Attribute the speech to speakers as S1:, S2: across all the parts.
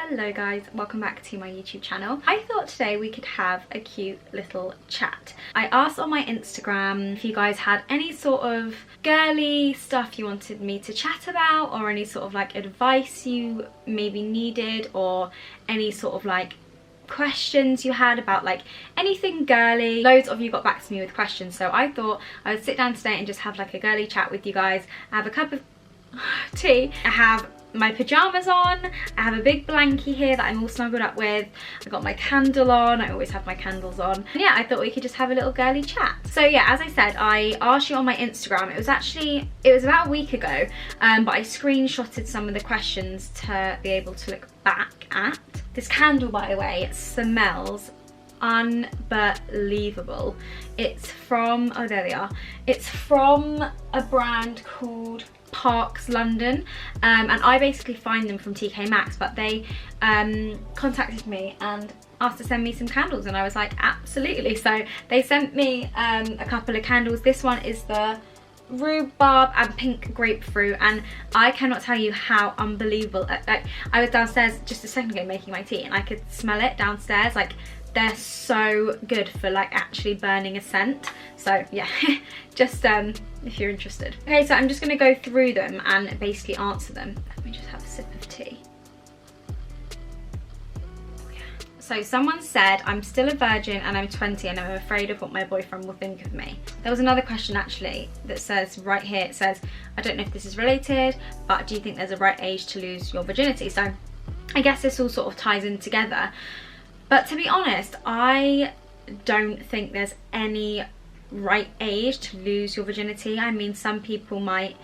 S1: Hello guys, welcome back to my YouTube channel. I thought today we could have a cute little chat. I asked on my Instagram if you guys had any sort of girly stuff you wanted me to chat about, or any sort of like advice you maybe needed, or any sort of like questions you had about like anything girly. Loads of you got back to me with questions, so I thought I would sit down today and just have like a girly chat with you guys. I have a cup of tea, I have my pajamas on, I have a big blankie here that I'm all snuggled up with, I got my candle on, I always have my candles on. And yeah, I thought we could just have a little girly chat. So yeah, as I said, I asked you on my Instagram. It was about a week ago, but I screenshotted some of the questions to be able to look back at. This candle, by the way, it smells unbelievable. It's from, oh there they are, it's from a brand called Parks London, and I basically find them from TK Maxx, but they contacted me and asked to send me some candles, and I was like, absolutely. So they sent me a couple of candles. This one is the rhubarb and pink grapefruit, and I cannot tell you how unbelievable. Like, I was downstairs just a second ago making my tea and I could smell it downstairs. Like, they're so good for like actually burning a scent. So yeah, just if you're interested. Okay, so I'm just going to go through them and basically answer them. Let me just have a sip of tea. Oh, yeah. So someone said, I'm still a virgin and I'm 20 and I'm afraid of what my boyfriend will think of me. There was another question actually that says right here, it says, I don't know if this is related, but do you think there's a right age to lose your virginity? So I guess this all sort of ties in together. But to be honest, I don't think there's any right age to lose your virginity. I mean, some people might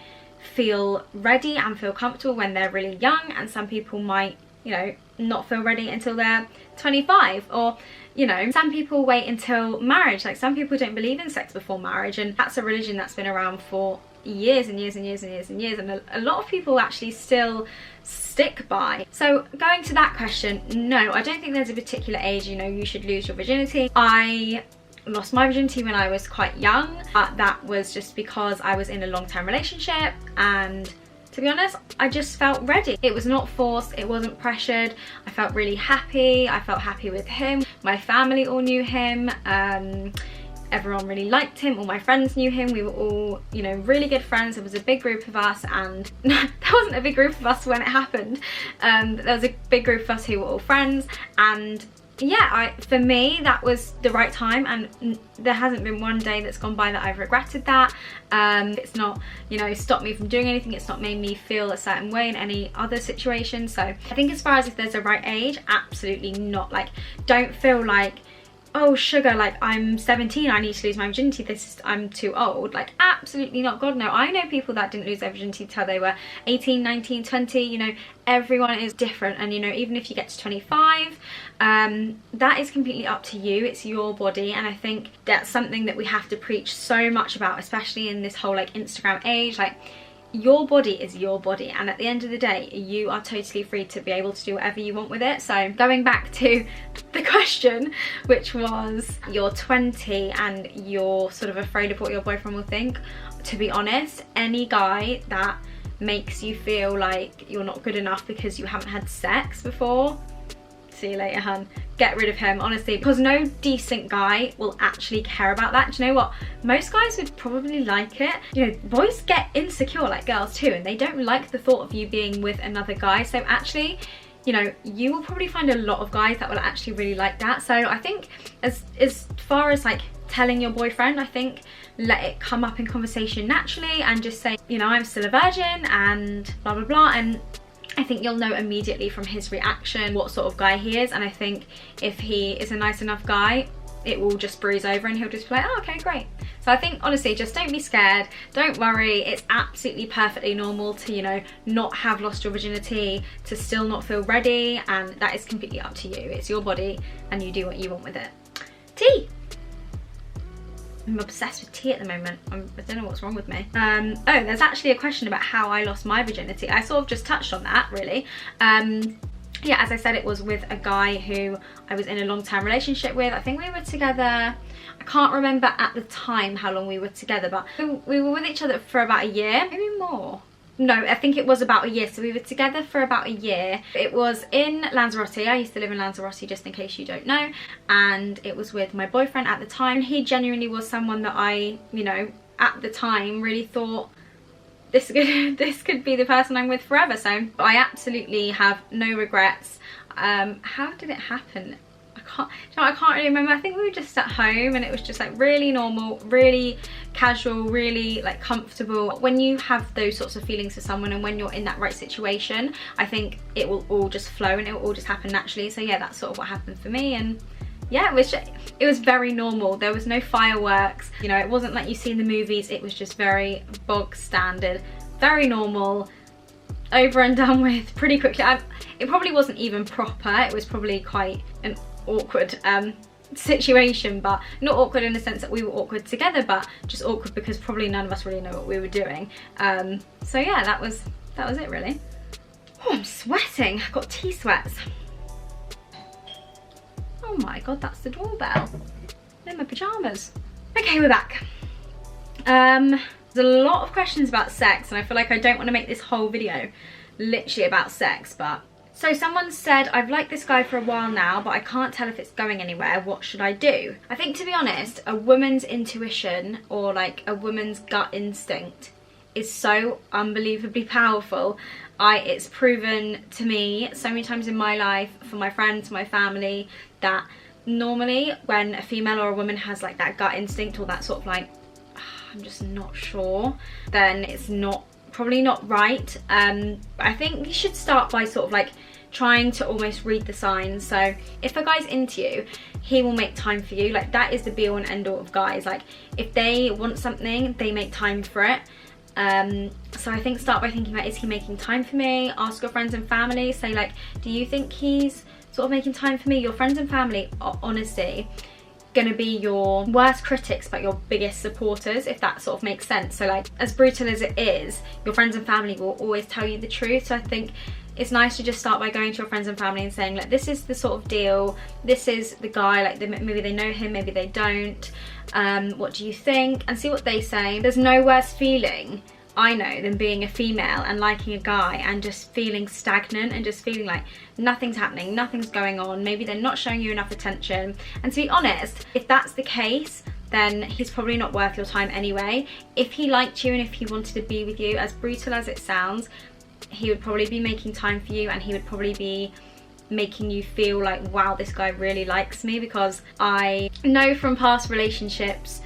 S1: feel ready and feel comfortable when they're really young, and some people might, you know, not feel ready until they're 25, or, you know, some people wait until marriage. Like, some people don't believe in sex before marriage, and that's a religion that's been around for years and years and years and years and years, and a lot of people actually still stick by. So going to that question, no, I don't think there's a particular age, you know, you should lose your virginity. I lost my virginity when I was quite young, but that was just because I was in a long-term relationship, and to be honest, I just felt ready. It was not forced, it wasn't pressured. I felt really happy. I felt happy with him. My family all knew him. Everyone really liked him, all my friends knew him, we were all, you know, really good friends. There was a big group of us, and there wasn't a big group of us when it happened, but there was a big group of us who were all friends, and yeah, for me that was the right time, and there hasn't been one day that's gone by that I've regretted that. It's not, you know, stopped me from doing anything, it's not made me feel a certain way in any other situation. So I think as far as if there's a right age, absolutely not. Like, don't feel like, oh sugar, like I'm 17, I need to lose my virginity, I'm too old. Like, absolutely not. God no. I know people that didn't lose their virginity till they were 18, 19, 20, you know, everyone is different. And you know, even if you get to 25, that is completely up to you. It's your body, and I think that's something that we have to preach so much about, especially in this whole like Instagram age. Like, your body is your body, and at the end of the day you are totally free to be able to do whatever you want with it. So going back to the question, which was you're 20 and you're sort of afraid of what your boyfriend will think, to be honest, any guy that makes you feel like you're not good enough because you haven't had sex before, see you later, hun. Get rid of him, honestly, because no decent guy will actually care about that. Do you know what? Most guys would probably like it. You know, boys get insecure like girls too, and they don't like the thought of you being with another guy. So actually, you know, you will probably find a lot of guys that will actually really like that. So I think as far as like telling your boyfriend, I think let it come up in conversation naturally, and just say, you know, I'm still a virgin and blah blah blah, and I think you'll know immediately from his reaction what sort of guy he is. And I think if he is a nice enough guy, it will just breeze over and he'll just be like, oh, okay, great. So I think, honestly, just don't be scared, don't worry. It's absolutely perfectly normal to, you know, not have lost your virginity, to still not feel ready, and that is completely up to you. It's your body and you do what you want with it. Tea. I'm obsessed with tea at the moment. I don't know what's wrong with me. Oh, there's actually a question about how I lost my virginity. I sort of just touched on that, really. Yeah, as I said, it was with a guy who I was in a long-term relationship with. I think we were together, I can't remember at the time how long we were together, but we were with each other for about a year, maybe more. no, I think it was about a year. So we were together for about a year. It was in Lanzarote. I used to live in Lanzarote, just in case you don't know. And it was with my boyfriend at the time. He genuinely was someone that I, you know, at the time really thought this could be the person I'm with forever. So I absolutely have no regrets. How did it happen? I can't really remember. I think we were just at home and it was just like really normal, really casual, really like comfortable. When you have those sorts of feelings for someone and when you're in that right situation, I think it will all just flow and it will all just happen naturally. So yeah, that's sort of what happened for me. And yeah, it was very normal. There was no fireworks, you know, it wasn't like you see in the movies. It was just very bog standard, very normal, over and done with pretty quickly. It probably wasn't even proper. It was probably quite an awkward situation, but not awkward in the sense that we were awkward together, but just awkward because probably none of us really know what we were doing. So yeah, that was it really. Oh, I'm sweating. I've got tea sweats. Oh my god, that's the doorbell. I'm in my pajamas. Okay, we're back. There's a lot of questions about sex and I feel like I don't want to make this whole video literally about sex, but so someone said, I've liked this guy for a while now, but I can't tell if it's going anywhere. What should I do? I think, to be honest, a woman's intuition or like a woman's gut instinct is so unbelievably powerful. It's proven to me so many times in my life, for my friends, my family, that normally when a female or a woman has like that gut instinct or that sort of like, I'm just not sure, then it's probably not right. I think you should start by sort of like trying to almost read the signs. So if a guy's into you, he will make time for you. Like that is the be all and end all of guys. Like if they want something, they make time for it. So I think start by thinking about, is he making time for me? Ask your friends and family. Say like, do you think he's sort of making time for me? Your friends and family are honestly gonna be your worst critics but your biggest supporters, if that sort of makes sense. So like, as brutal as it is, your friends and family will always tell you the truth. So I think it's nice to just start by going to your friends and family and saying like, this is the sort of deal, this is the guy, like maybe they know him, maybe they don't, what do you think, and see what they say. There's no worse feeling, I know, than being a female and liking a guy and just feeling stagnant and just feeling like nothing's happening, nothing's going on, maybe they're not showing you enough attention. And to be honest, if that's the case, then he's probably not worth your time anyway. If he liked you and if he wanted to be with you, as brutal as it sounds, he would probably be making time for you and he would probably be making you feel like, wow, this guy really likes me. Because I know from past relationships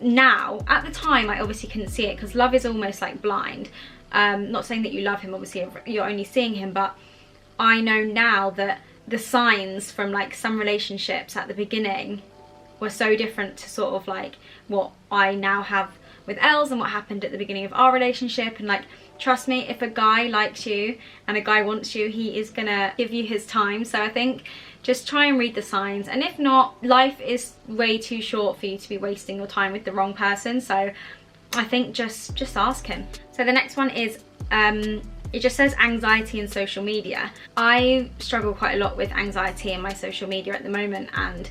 S1: now, at the time I obviously couldn't see it because love is almost like blind. Not saying that you love him, obviously you're only seeing him, but I know now that the signs from like some relationships at the beginning were so different to sort of like what I now have with Els and what happened at the beginning of our relationship. And like, trust me, if a guy likes you and a guy wants you, he is gonna give you his time. So I think just try and read the signs, and if not, life is way too short for you to be wasting your time with the wrong person. So I think just ask him. So the next one is it just says anxiety and social media. I struggle quite a lot with anxiety in my social media at the moment, and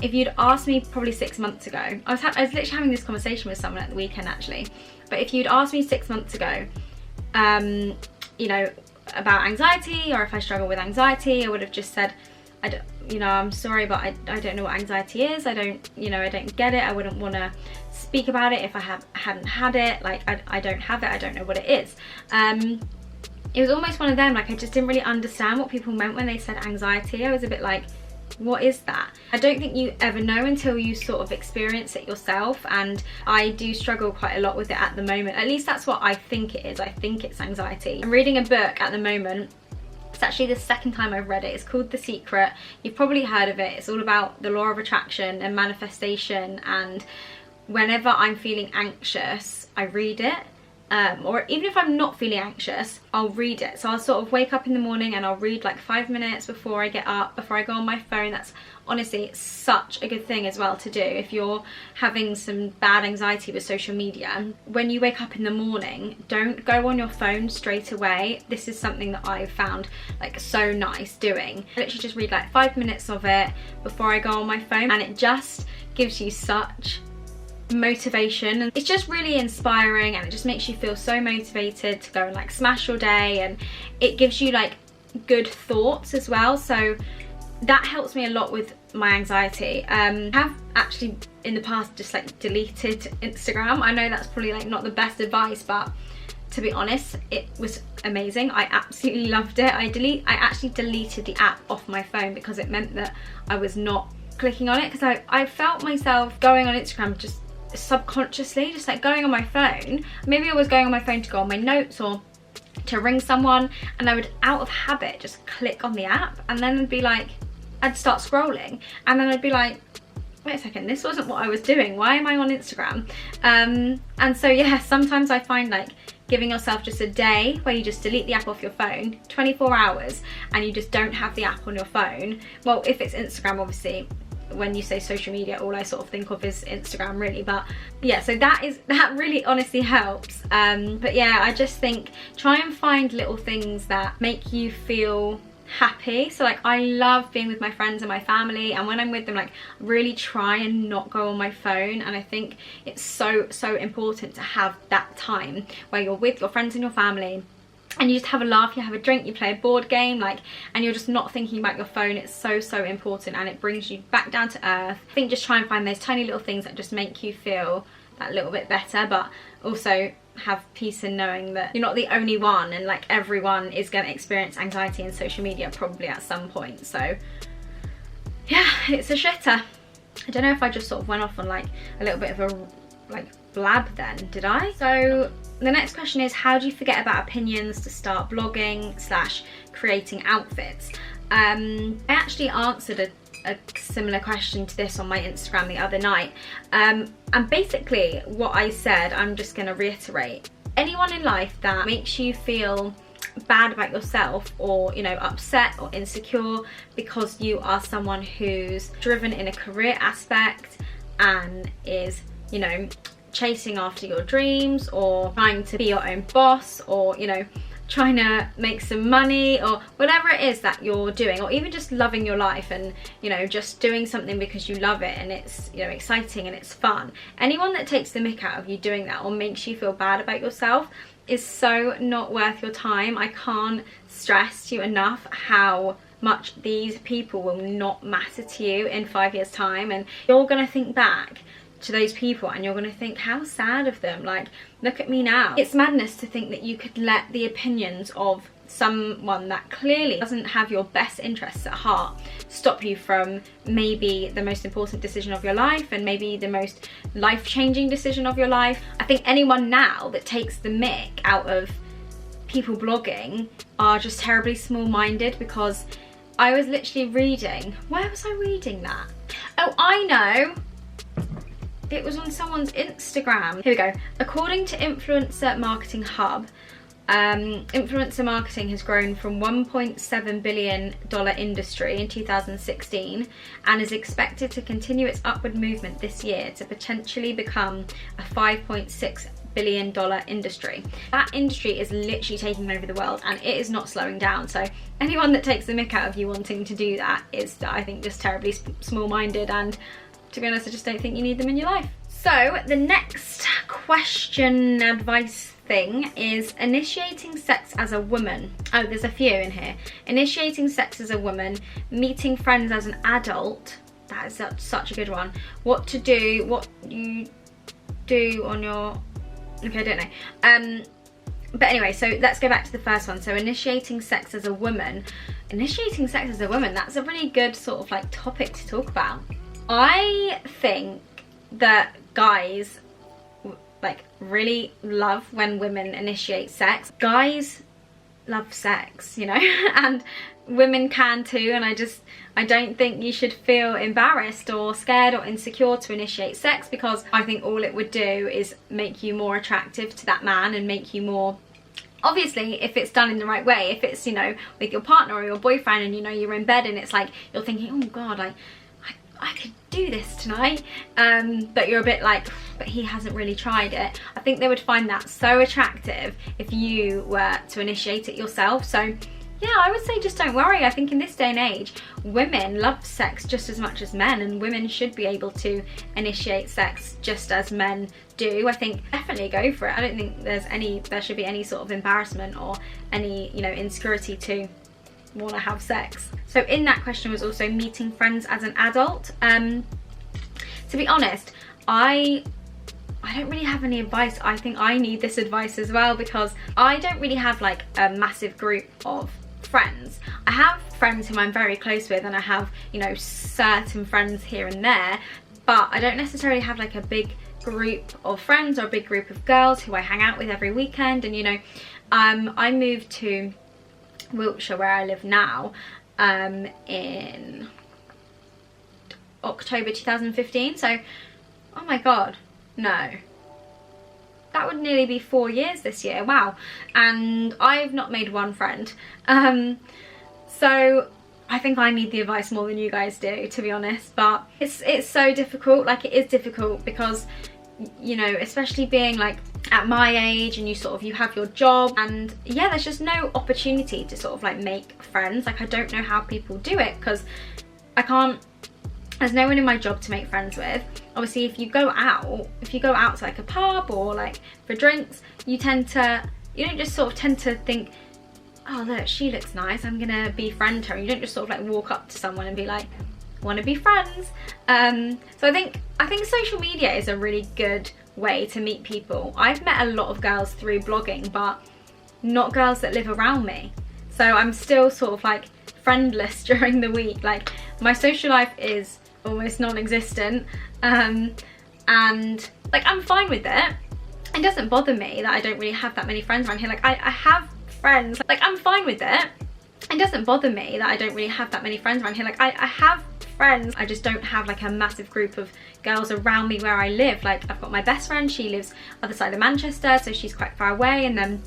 S1: if you'd asked me probably 6 months ago, I was literally having this conversation with someone at the weekend actually, but if you'd asked me 6 months ago, you know, about anxiety, or if I struggle with anxiety, I would have just said, I'm sorry, but I don't know what anxiety is. I don't get it. I wouldn't want to speak about it if I hadn't had it. Like, I don't have it. I don't know what it is. It was almost one of them, like I just didn't really understand what people meant when they said anxiety. I was a bit like, what is that? I don't think you ever know until you sort of experience it yourself, and I do struggle quite a lot with it at the moment. At least that's what I think it is. I think it's anxiety. I'm reading a book at the moment. It's actually the second time I've read it. It's called The Secret. You've probably heard of it. It's all about the law of attraction and manifestation, and whenever I'm feeling anxious, I read it. Or even if I'm not feeling anxious, I'll read it. So I'll sort of wake up in the morning and I'll read like 5 minutes before I get up, before I go on my phone. That's honestly such a good thing as well to do if you're having some bad anxiety with social media. When you wake up in the morning, don't go on your phone straight away. This is something that I've found like so nice doing. I literally just read like 5 minutes of it before I go on my phone, and it just gives you such motivation, and it's just really inspiring, and it just makes you feel so motivated to go and like smash your day, and it gives you like good thoughts as well. So that helps me a lot with my anxiety. I have actually in the past just like deleted Instagram. I know that's probably like not the best advice, but to be honest, it was amazing. I absolutely loved it. I actually deleted the app off my phone because it meant that I was not clicking on it, because I felt myself going on Instagram just subconsciously, just like going on my phone. Maybe I was going on my phone to go on my notes or to ring someone, and I would out of habit just click on the app, and then I'd be like, I'd start scrolling, and then I'd be like, wait a second, this wasn't what I was doing. Why am I on Instagram? And so yeah, sometimes I find like giving yourself just a day where you just delete the app off your phone, 24 hours, and you just don't have the app on your phone. Well, if it's Instagram, obviously, when you say social media, all I sort of think of is Instagram really, but yeah, so that really honestly helps. But yeah, I just think try and find little things that make you feel happy. So like, I love being with my friends and my family, and when I'm with them, like, really try and not go on my phone. And I think it's so important to have that time where you're with your friends and your family, and you just have a laugh, you have a drink, you play a board game, like, and you're just not thinking about your phone. It's so important, and it brings you back down to earth. I think just try and find those tiny little things that just make you feel that little bit better, but also have peace in knowing that you're not the only one, and like everyone is going to experience anxiety and social media probably at some point. So yeah, it's a shitter. I don't know if I just sort of went off on like a little bit of a like blab then, did I? So the next question is, how do you forget about opinions to start blogging / creating outfits? I actually answered a similar question to this on my Instagram the other night, and basically what I said, I'm just going to reiterate. Anyone in life that makes you feel bad about yourself, or, you know, upset or insecure because you are someone who's driven in a career aspect and is, you know, chasing after your dreams, or trying to be your own boss, or, you know, trying to make some money, or whatever it is that you're doing, or even just loving your life and, you know, just doing something because you love it and it's, you know, exciting and it's fun. Anyone that takes the mick out of you doing that or makes you feel bad about yourself is so not worth your time. I can't stress to you enough how much these people will not matter to you in 5 years' time, and you're gonna think back to those people and you're going to think, how sad of them, like, look at me now. It's madness to think that you could let the opinions of someone that clearly doesn't have your best interests at heart stop you from maybe the most important decision of your life, and maybe the most life-changing decision of your life. I think anyone now that takes the mick out of people blogging are just terribly small-minded, because I was literally reading, where was I reading that? Oh, I know. It was on someone's Instagram. Here we go. According to Influencer Marketing Hub, influencer marketing has grown from $1.7 billion industry in 2016 and is expected to continue its upward movement this year to potentially become a $5.6 billion industry. That industry is literally taking over the world, and it is not slowing down. So anyone that takes the mick out of you wanting to do that is, I think, just terribly small-minded, and to be honest, I just don't think you need them in your life. So the next question advice thing is initiating sex as a woman. Oh, there's a few in here. Initiating sex as a woman, meeting friends as an adult. That is such a good one. What to do, what you do on your... Okay, I don't know. But anyway, so let's go back to the first one. So initiating sex as a woman. Initiating sex as a woman, that's a really good sort of like topic to talk about. I think that guys like really love when women initiate sex. Guys love sex, you know, and women can too, and I don't think you should feel embarrassed or scared or insecure to initiate sex, because I think all it would do is make you more attractive to that man and make you more, obviously, if it's done in the right way, if it's, you know, with your partner or your boyfriend, and you know you're in bed and it's like you're thinking, oh god, I could do this tonight, but you're a bit like, but he hasn't really tried it. I think they would find that so attractive if you were to initiate it yourself. So yeah, I would say just don't worry. I think in this day and age, women love sex just as much as men, and women should be able to initiate sex just as men do. I think definitely go for it. I don't think there should be any sort of embarrassment or any, you know, insecurity to want to have sex. So in that question was also meeting friends as an adult. To be honest, I don't really have any advice. I think I need this advice as well, because I don't really have like a massive group of friends. I have friends whom I'm very close with, and I have, you know, certain friends here and there, but I don't necessarily have like a big group of friends or a big group of girls who I hang out with every weekend. And you know, I moved to Wiltshire, where I live now, in October 2015. So, oh my god, no, that would nearly be 4 years this year. Wow. And I've not made one friend. So I think I need the advice more than you guys do, to be honest. But it's so difficult. Like, it is difficult because, you know, especially being like at my age, and you have your job, and yeah, there's just no opportunity to sort of like make friends. Like, I don't know how people do it, because there's no one in my job to make friends with. Obviously, if you go out to like a pub or like for drinks, you don't just sort of tend to think, oh look, she looks nice, I'm gonna befriend her. You don't just sort of like walk up to someone and be like, want to be friends. So I think social media is a really good way to meet people. I've met a lot of girls through blogging, but not girls that live around me. So I'm still sort of like friendless during the week. Like, my social life is almost non-existent, and like, I'm fine with it. It doesn't bother me that I don't really have that many friends around here. Like, I have friends. Like, I'm fine with it. It doesn't bother me that I don't really have that many friends around here. Like, I have friends, I just don't have like a massive group of girls around me where I live. Like, I've got my best friend, she lives other side of Manchester, so she's quite far away, and then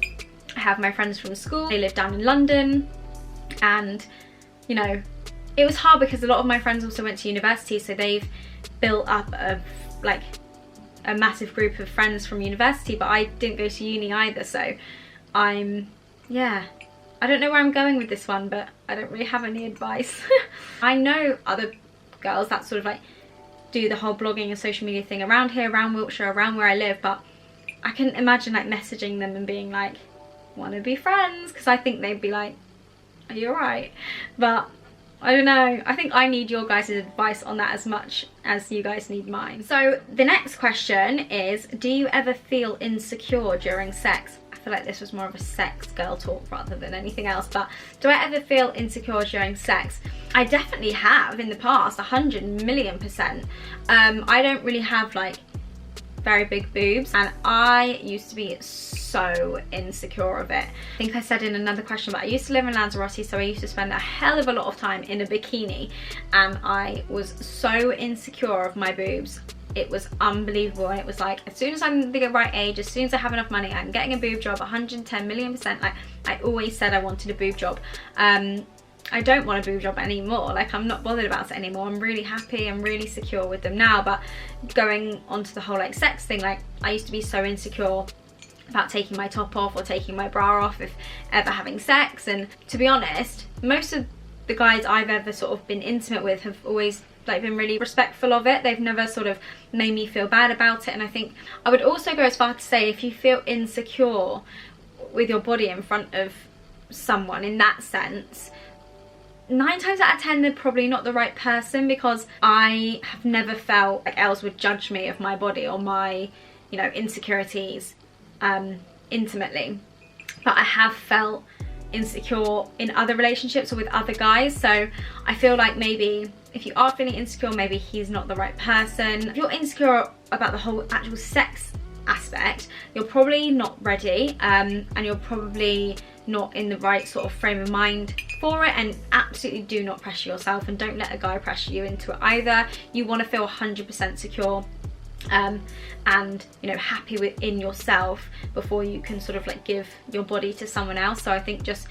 S1: I have my friends from school, they live down in London. And you know, it was hard because a lot of my friends also went to university, so they've built up a massive group of friends from university, but I didn't go to uni either. So yeah, I don't know where I'm going with this one, but I don't really have any advice. I know other girls that sort of like do the whole blogging and social media thing around here, around Wiltshire, around where I live, but I couldn't imagine like messaging them and being like, want to be friends, because I think they'd be like, are you alright? But I don't know, I think I need your guys' advice on that as much as you guys need mine. So the next question is, do you ever feel insecure during sex? I feel like this was more of a sex girl talk rather than anything else, but do I ever feel insecure during sex? I definitely have in the past, 100,000,000%. I don't really have like very big boobs, and I used to be so insecure of it. I think I said in another question, but I used to live in Lanzarote, so I used to spend a hell of a lot of time in a bikini, and I was so insecure of my boobs. It was unbelievable. And it was like, as soon as I'm the right age, as soon as I have enough money, I'm getting a boob job, 110,000,000%. Like, I always said I wanted a boob job. I don't want a boob job anymore. Like, I'm not bothered about it anymore. I'm really happy, I'm really secure with them now. But going on to the whole like sex thing, like, I used to be so insecure about taking my top off or taking my bra off if ever having sex. And to be honest, most of the guys I've ever sort of been intimate with have always like been really respectful of it. They've never sort of made me feel bad about it. And I think I would also go as far to say, if you feel insecure with your body in front of someone in that sense, 9 times out of 10 they're probably not the right person, because I have never felt like Els would judge me of my body or my, you know, insecurities intimately. But I have felt insecure in other relationships or with other guys, so I feel like maybe if you are feeling insecure, maybe he's not the right person. If you're insecure about the whole actual sex aspect, you're probably not ready, and you're probably not in the right sort of frame of mind for it. And absolutely do not pressure yourself, and don't let a guy pressure you into it either. You want to feel 100% secure and, you know, happy within yourself before you can sort of like give your body to someone else. So I think just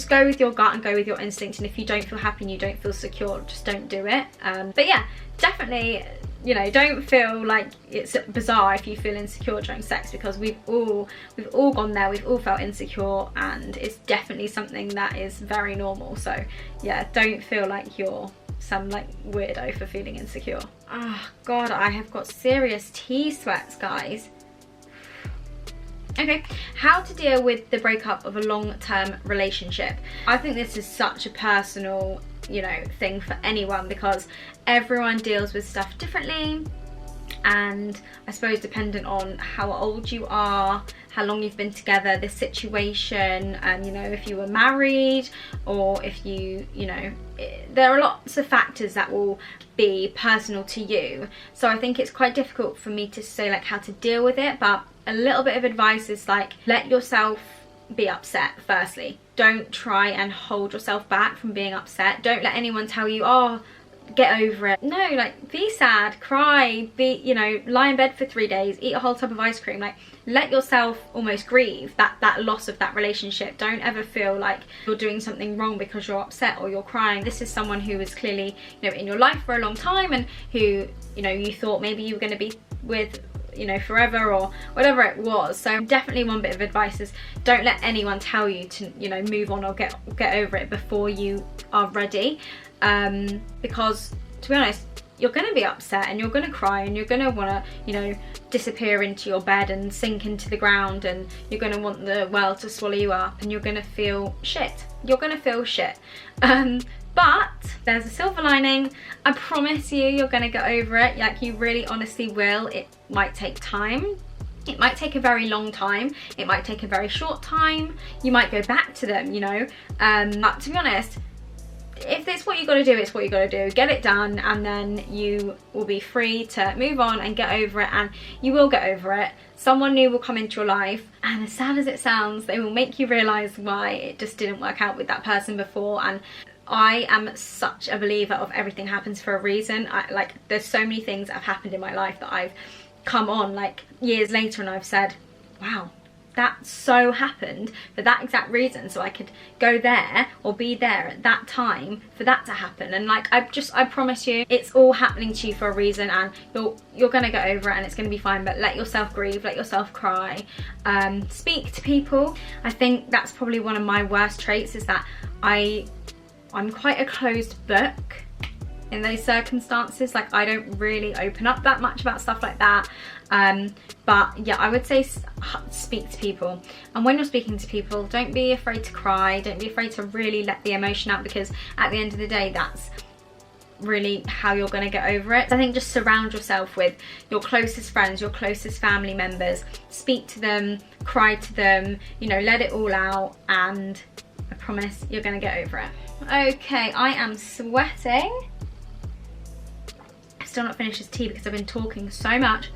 S1: go with your gut and go with your instinct, and if you don't feel happy and you don't feel secure, just don't do it. But yeah, definitely you know, don't feel like it's bizarre if you feel insecure during sex, because we've all gone there, we've all felt insecure, and it's definitely something that is very normal. So yeah, don't feel like you're some like weirdo for feeling insecure. Oh god, I have got serious T-sweats, guys. Okay, how to deal with the breakup of a long-term relationship. I think this is such a personal, you know, thing for anyone, because everyone deals with stuff differently, and I suppose dependent on how old you are, how long you've been together, the situation, and you know, if you were married, or if you know, there are lots of factors that will be personal to you. So I think it's quite difficult for me to say like how to deal with it, but a little bit of advice is like, let yourself be upset firstly. Don't try and hold yourself back from being upset. Don't let anyone tell you, oh, get over it. No, like, be sad, cry, be, you know, lie in bed for 3 days, eat a whole tub of ice cream. Like, let yourself almost grieve that loss of that relationship. Don't ever feel like you're doing something wrong because you're upset or you're crying. This is someone who was clearly, you know, in your life for a long time, and who, you know, you thought maybe you were going to be with, you know, forever or whatever it was. So definitely one bit of advice is don't let anyone tell you to, you know, move on or get over it before you are ready, because to be honest, you're going to be upset and you're going to cry and you're going to want to, you know, disappear into your bed and sink into the ground, and you're going to want the world to swallow you up, and you're going to feel shit. You're going to feel shit. But there's a silver lining. I promise you're gonna get over it. Like, you really honestly will. It might take time. It might take a very long time. It might take a very short time. You might go back to them, you know. But to be honest, if it's what you gotta do, it's what you gotta do. Get it done, and then you will be free to move on and get over it, and you will get over it. Someone new will come into your life, and as sad as it sounds, they will make you realise why it just didn't work out with that person before. And I am such a believer of everything happens for a reason. Like, there's so many things that have happened in my life that I've come on like years later and I've said, wow, that so happened for that exact reason, so I could go there or be there at that time for that to happen. And like, I promise you, it's all happening to you for a reason, and you're gonna get over it, and it's gonna be fine. But let yourself grieve, let yourself cry, speak to people. I think that's probably one of my worst traits, is that I'm quite a closed book in those circumstances. Like, I don't really open up that much about stuff like that. But yeah, I would say speak to people. And when you're speaking to people, don't be afraid to cry. Don't be afraid to really let the emotion out, because at the end of the day, that's really how you're going to get over it. I think just surround yourself with your closest friends, your closest family members. Speak to them, cry to them, you know, let it all out, and I promise you're going to get over it. Okay, I am sweating. I've still not finished this tea because I've been talking so much.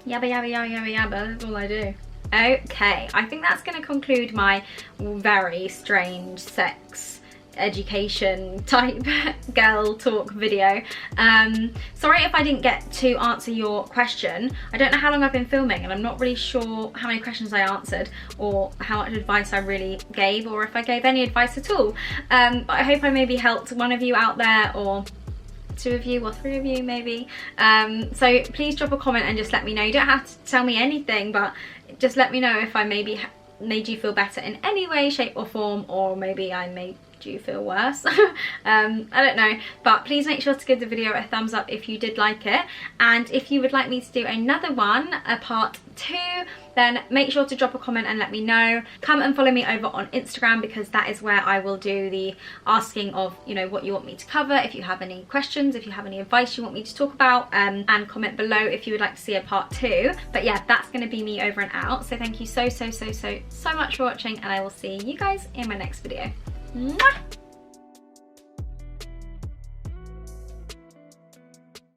S1: Yabba yabba yabba yabba yabba, that's all I do. Okay, I think that's going to conclude my very strange sex education type girl talk video. Sorry if I didn't get to answer your question. I don't know how long I've been filming, and I'm not really sure how many questions I answered or how much advice I really gave, or if I gave any advice at all. But I hope I maybe helped one of you out there, or 2 of you, or 3 of you maybe. So please drop a comment and just let me know. You don't have to tell me anything, but just let me know if I maybe made you feel better in any way, shape or form, or maybe I made you feel worse. I don't know, but please make sure to give the video a thumbs up if you did like it, and if you would like me to do another one, a part 2, then make sure to drop a comment and let me know. Come and follow me over on Instagram, because that is where I will do the asking of, you know, what you want me to cover, if you have any questions, if you have any advice you want me to talk about, and comment below if you would like to see a part 2. But yeah, that's going to be me over and out. So thank you so much for watching, and I will see you guys in my next video. Mwah!